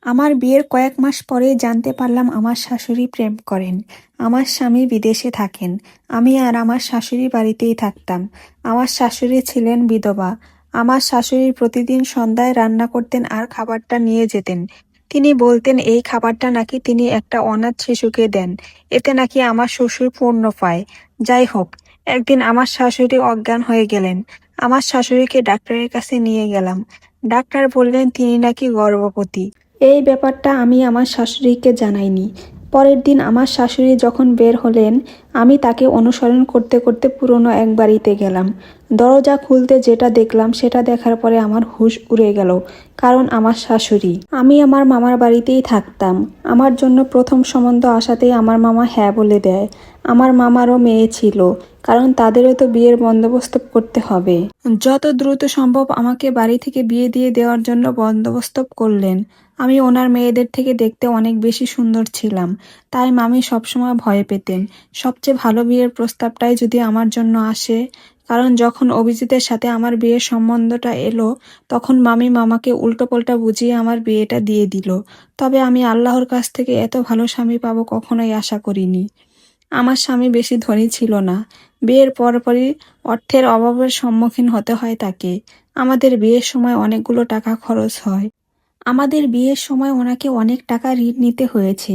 আমার বিয়ের কয়েক মাস পরেই জানতে পারলাম আমার শাশুড়ি প্রেম করেন। আমার স্বামী বিদেশে থাকেন। আমি আর আমার শাশুড়ি বাড়িতেই থাকতাম। আমার শাশুড়ি ছিলেন বিধবা। আমার শাশুড়ি প্রতিদিন সন্ধ্যায় রান্না করতেন আর খাবারটা নিয়ে যেতেন। তিনি বলতেন এই খাবারটা নাকি তিনি একটা অনাথ শিশুকে দেন। এতে নাকি আমার শ্বশুর পূর্ণ পায়। যাই হোক, একদিন আমার শাশুড়ি অজ্ঞান হয়ে গেলেন। আমার শাশুড়িকে ডাক্তারের কাছে নিয়ে গেলাম। ডাক্তার বললেন তিনি নাকি গর্ভবতী। এই ব্যাপারটা আমি আমার শাশুড়িকে জানাইনি। পরের দিন আমার শাশুড়ি যখন বের হলেন, আমি তাকে অনুসরণ করতে করতে পুরনো এক বাড়িতে গেলাম। দরজা খুলতে যেটা দেখলাম সেটা দেখার পরে আমার হুঁশ উড়ে গেল। কারণ আমার শাশুড়ি। আমি আমার মামার বাড়িতেই থাকতাম। আমার জন্য প্রথম সম্বন্ধ আসাতেই আমার মামা হ্যাঁ বলে দেয়। আমার মামারও মেয়ে ছিল, কারণ তাদেরও তো বিয়ের বন্দোবস্ত করতে হবে। যত দ্রুত সম্ভব আমাকে বাড়ি থেকে বিয়ে দিয়ে দেওয়ার জন্য বন্দোবস্ত করলেন। আমি ওনার মেয়েদের থেকে দেখতে অনেক বেশি সুন্দর ছিলাম, তাই মামি সবসময় ভয় পেতেন সবচেয়ে ভালো বিয়ের প্রস্তাবটাই যদি আমার জন্য আসে। কারণ যখন অভিজিতের সাথে আমার বিয়ের সম্বন্ধটা এলো, তখন মামি মামাকে উল্টোপাল্টা বুঝিয়ে আমার বিয়েটা দিয়ে দিল। তবে আমি আল্লাহর কাছ থেকে এত ভালো স্বামী পাবো কখনোই আশা করিনি। আমার স্বামী বেশি ধনী ছিল না। বিয়ের পরপরই অর্থের অভাবের সম্মুখীন হতে হয় তাকে। আমাদের বিয়ের সময় অনেকগুলো টাকা খরচ হয়। আমাদের বিয়ের সময় ওনাকে অনেক টাকা ঋণ নিতে হয়েছে,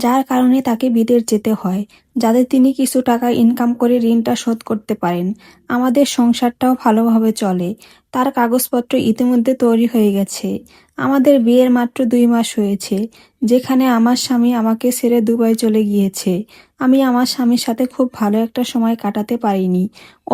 যার কারণে তাকে বিদেশ যেতে হয়, যাতে তিনি কিছু টাকা ইনকাম করে ঋণটা শোধ করতে পারেন। আমাদের সংসারটাও ভালোভাবে চলে। তার কাগজপত্র ইতিমধ্যে তৈরি হয়ে গেছে। আমাদের বিয়ের মাত্র 2 মাস হয়েছে, যেখানে আমার স্বামী আমাকে ছেড়ে দুবাই চলে গিয়েছে। আমি আমার স্বামীর সাথে খুব ভালো একটা সময় কাটাতে পারিনি।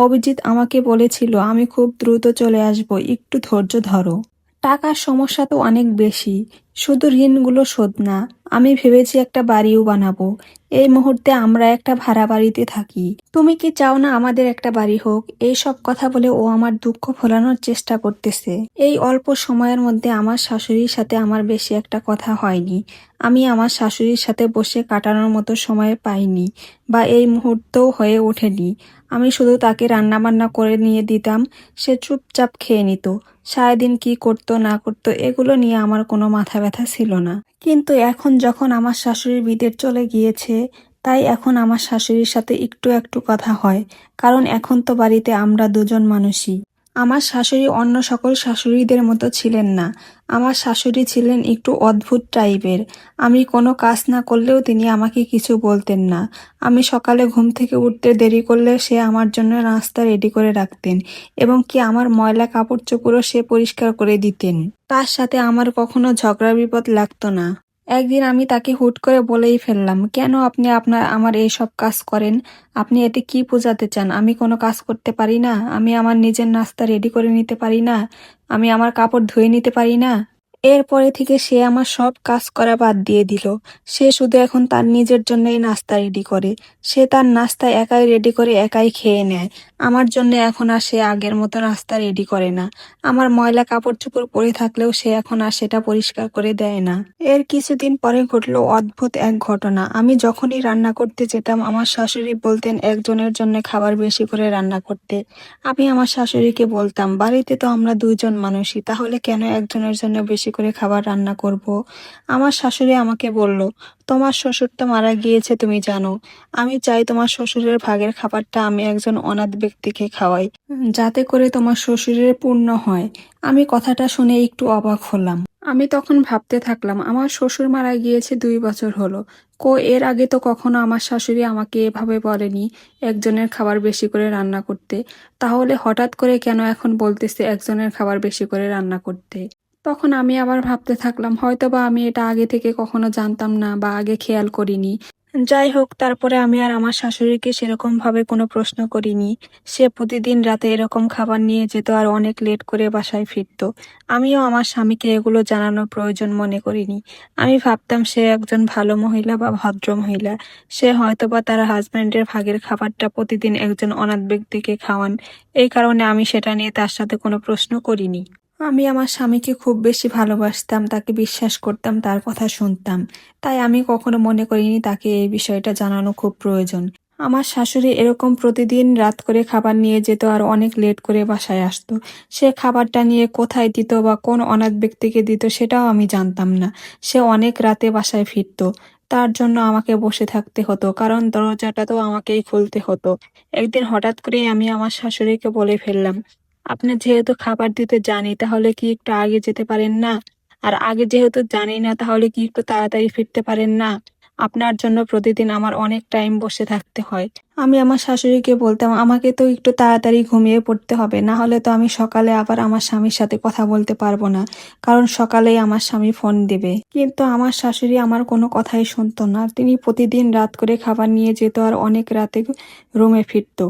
অভিজিৎ আমাকে বলেছিল আমি খুব দ্রুত চলে আসব, একটু ধৈর্য ধরো। টাকার সমস্যা তো অনেক বেশি, শুধু ঋণগুলো শোধ না। আমি ভেবেছি একটা বাড়িও বানাবো। এই মুহূর্তে আমরা একটা ভাড়া বাড়িতে থাকি। তুমি কি চাও না আমাদের একটা বাড়ি হোক? এই সব কথা বলে ও আমার দুঃখ ভোলানোর চেষ্টা করতেছে। এই অল্প সময়ের মধ্যে আমার শাশুড়ির সাথে আমার বেশি একটা কথা হয়নি। আমি আমার শাশুড়ির সাথে বসে কাটানোর মতো সময় পাইনি, বা এই মুহূর্তেও হয়ে ওঠেনি। আমি শুধু তাকে রান্নাবান্না করে নিয়ে দিতাম, সে চুপচাপ খেয়ে নিত। সারাদিন কি করতো না করতো এগুলো নিয়ে আমার কোনো মাথা ব্যথা ছিল না। কিন্তু এখন যখন আমার শাশুড়ি বিদেশ চলে গিয়েছে, তাই এখন আমার শাশুড়ির সাথে একটু একটু কথা হয়। কারণ এখন তো বাড়িতে আমরা দুজন মানুষই। আমার শাশুড়ি অন্য সকল শাশুড়িদের মতো ছিলেন না। আমার শাশুড়ি ছিলেন একটু অদ্ভুত টাইপের। আমি কোনো কাজ না করলেও তিনি আমাকে কিছু বলতেন না। আমি সকালে ঘুম থেকে উঠতে দেরি করলে সে আমার জন্য নাস্তা রেডি করে রাখতেন, এবং কি আমার ময়লা কাপড় চোপড়ও সে পরিষ্কার করে দিতেন। তার সাথে আমার কখনো ঝগড়া বিপদ লাগতো না। একদিন আমি তাকে হুট করে বলেই ফেললাম, কেন আপনি আমার এই সব কাজ করেন? আপনি এতে কি বোঝাতে চান? আমি কোনো কাজ করতে পারি না? আমি আমার নিজের নাস্তা রেডি করে নিতে পারি না? আমি আমার কাপড় ধুয়ে নিতে পারি না? এরপরে থেকে সে আমার সব কাজ করা বাদ দিয়ে দিল। সে শুধু এখন তার নিজের জন্যই নাস্তা রেডি করে। সে তার নাস্তা একাই রেডি করে একাই খেয়ে নেয়। আমার জন্য এখন আর সে আগের মতো নাস্তা রেডি করে না। আমার ময়লা কাপড় চোপড় পরে থাকলেও সে এখন আর সেটা পরিষ্কার করে দেয় না। এর কিছুদিন পরে ঘটলো অদ্ভুত এক ঘটনা। আমি যখনই রান্না করতে যেতাম, আমার শাশুড়ি বলতেন একজনের জন্য খাবার বেশি করে রান্না করতে। আমি আমার শাশুড়িকে বলতাম, বাড়িতে তো আমরা 2জন মানুষই, তাহলে কেন একজনের জন্য বেশি করে খাবার রান্না করব? আমার শাশুড়ি আমাকে বলল, তোমার শ্বশুর তো মারা গিয়েছে তুমি জানো। আমি চাই তোমার শ্বশুরের ভাগের খাবারটা আমি একজন অনাথ ব্যক্তিকে খাওয়াই, যাতে করে তোমার শ্বশুরের পুণ্য হয়। আমি কথাটা শুনে একটু অবাক হলাম। আমি তখন ভাবতে থাকলাম, আমার শ্বশুর মারা গিয়েছে 2 বছর হলো। এর আগে তো কখনো আমার শাশুড়ি আমাকে এভাবে বলেনি একজনের খাবার বেশি করে রান্না করতে। তাহলে হঠাৎ করে কেন এখন বলতেছে একজনের খাবার বেশি করে রান্না করতে? তখন আমি আবার ভাবতে থাকলাম, হয়তোবা আমি এটা আগে থেকে কখনো জানতাম না বা আগে খেয়াল করিনি। যাই হোক, তারপরে আমি আর আমার শাশুড়িকে সেরকম ভাবে কোনো প্রশ্ন করিনি। সে প্রতিদিন রাতে এরকম খাবার নিয়ে যেত আর অনেক লেট করে বাসায় ফিরতো। আমিও আমার স্বামীকে এগুলো জানানোর প্রয়োজন মনে করিনি। আমি ভাবতাম সে একজন ভালো মহিলা বা ভদ্র মহিলা। সে হয়তোবা তার হাজবেন্ডের ভাগের খাবারটা প্রতিদিন একজন অনাথ ব্যক্তিকে খাওয়ান। এই কারণে আমি সেটা নিয়ে তার সাথে কোনো প্রশ্ন করিনি। আমি আমার স্বামীকে খুব বেশি ভালোবাসতাম, তাকে বিশ্বাস করতাম, তার কথা শুনতাম। তাই আমি কখনো মনে করিনি তাকে এই বিষয়টা জানানো খুব প্রয়োজন। আমার শাশুড়ি এরকম প্রতিদিন রাত করে খাবার নিয়ে যেত আর অনেক লেট করে বাসায় আসতো। সে খাবারটা নিয়ে কোথায় দিত বা কোন অনাথ ব্যক্তিকে দিত সেটাও আমি জানতাম না। সে অনেক রাতে বাসায় ফিরতো। তার জন্য আমাকে বসে থাকতে হতো, কারণ দরজাটা তো আমাকেই খুলতে হতো। একদিন হঠাৎ করেই আমি আমার শাশুড়িকে বলে ফেললাম, আপনি যেহেতু খাবার দিতে জানি তাহলে কি একটু আগে যেতে পারেন না? আর আগে যেহেতু জানি না তাহলে কি একটু তাড়াতাড়ি ফিরতে পারেন না? আপনার জন্য প্রতিদিন আমার অনেক টাইম বসে থাকতে হয়। আমি আমার শাশুড়িকে বলতাম, আমাকে তো একটু তাড়াতাড়ি ঘুমিয়ে পড়তে হবে, না হলে তো আমি সকালে আবার আমার স্বামীর সাথে কথা বলতে পারবো না, কারণ সকালেই আমার স্বামী ফোন দেবে। কিন্তু আমার শাশুড়ি আমার কোনো কথাই শুনতো না। তিনি প্রতিদিন রাত করে খাবার নিয়ে যেত আর অনেক রাতে রুমে ফিরতো।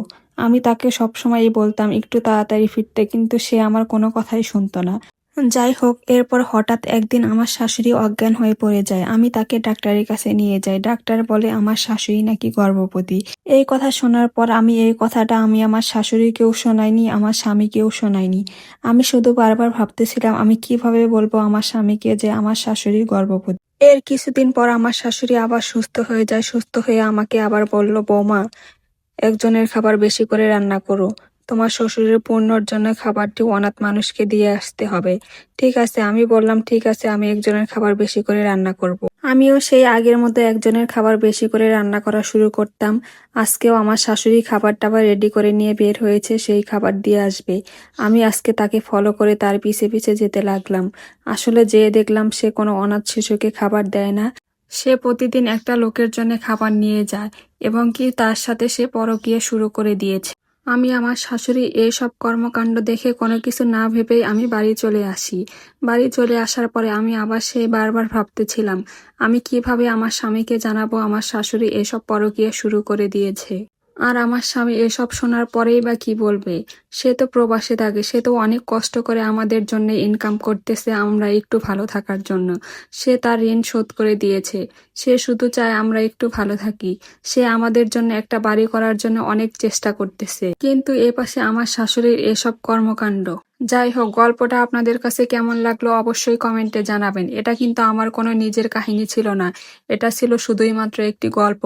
আমি তাকে সবসময়ই বলতাম একটু তাড়াতাড়ি ফিরতে, কিন্তু সে আমার কোনো কথাই শুনতো না। যাই হোক, এরপর হঠাৎ একদিন আমার শাশুড়ি অজ্ঞান হয়ে পড়ে যায়। আমি তাকে ডাক্তারের কাছে নিয়ে যাই। ডাক্তার বলে আমার শাশুড়ি নাকি গর্ভবতী। এই কথা শোনার পর এই কথাটা আমি আমার শাশুড়িকেও শোনাইনি, আমার স্বামীকেও শোনাইনি। আমি শুধু বারবার ভাবতেছিলাম আমি কিভাবে বলবো আমার স্বামীকে যে আমার শাশুড়ি গর্ভবতী। এর কিছুদিন পর আমার শাশুড়ি আবার সুস্থ হয়ে যায়। সুস্থ হয়ে আমাকে আবার বলল, বৌমা, একজনের খাবার বেশি করে রান্না করো। তোমার শ্বশুরের পুণ্যর জন্য খাবারটি অনাথ মানুষকে দিয়ে আসতে হবে। ঠিক আছে, আমি বললাম ঠিক আছে, আমি একজনের খাবার বেশি করে রান্না করব। আমিও সেই আগের মতো একজনের খাবার বেশি করে রান্না করা শুরু করতাম। আজকেও আমার শাশুড়ি খাবার টাবার রেডি করে নিয়ে বের হয়েছে, সেই খাবার দিয়ে আসবে। আমি আজকে তাকে ফলো করে তার পিছে পিছে যেতে লাগলাম। আসলে যেয়ে দেখলাম সে কোনো অনাথ শিশুকে খাবার দেয় না। সে প্রতিদিন একটা লোকের জন্য খাবার নিয়ে যায়, এবং কি তার সাথে সে পরকীয়া শুরু করে দিয়েছে। আমি আমার শাশুড়ি এইসব কর্মকাণ্ড দেখে কোনো কিছু না ভেবেই আমি বাড়ি চলে আসি। বাড়ি চলে আসার পরে আমি আবার সেই বারবার ভাবতেছিলাম আমি কিভাবে আমার স্বামীকে জানাবো আমার শাশুড়ি এসব পরকীয়া শুরু করে দিয়েছে। আর আমার স্বামী এসব শোনার পরেই বা কি বলবে? সে তো প্রবাসে থাকে, সে তো অনেক কষ্ট করে আমাদের জন্য ইনকাম করতেছে আমরা একটু ভালো থাকার জন্য। সে তার ঋণ শোধ করে দিয়েছে। সে শুধু চায় আমরা একটু ভালো থাকি। সে আমাদের জন্য একটা বাড়ি করার জন্য অনেক চেষ্টা করতেছে, কিন্তু এপাশে আমার শাশুড়ির এসব কর্মকাণ্ড। যাই হোক, গল্পটা আপনাদের কাছে কেমন লাগলো অবশ্যই কমেন্টে জানাবেন। এটা কিন্তু আমার কোনো নিজের কাহিনী ছিল না, এটা ছিল শুধুই মাত্র একটি গল্প।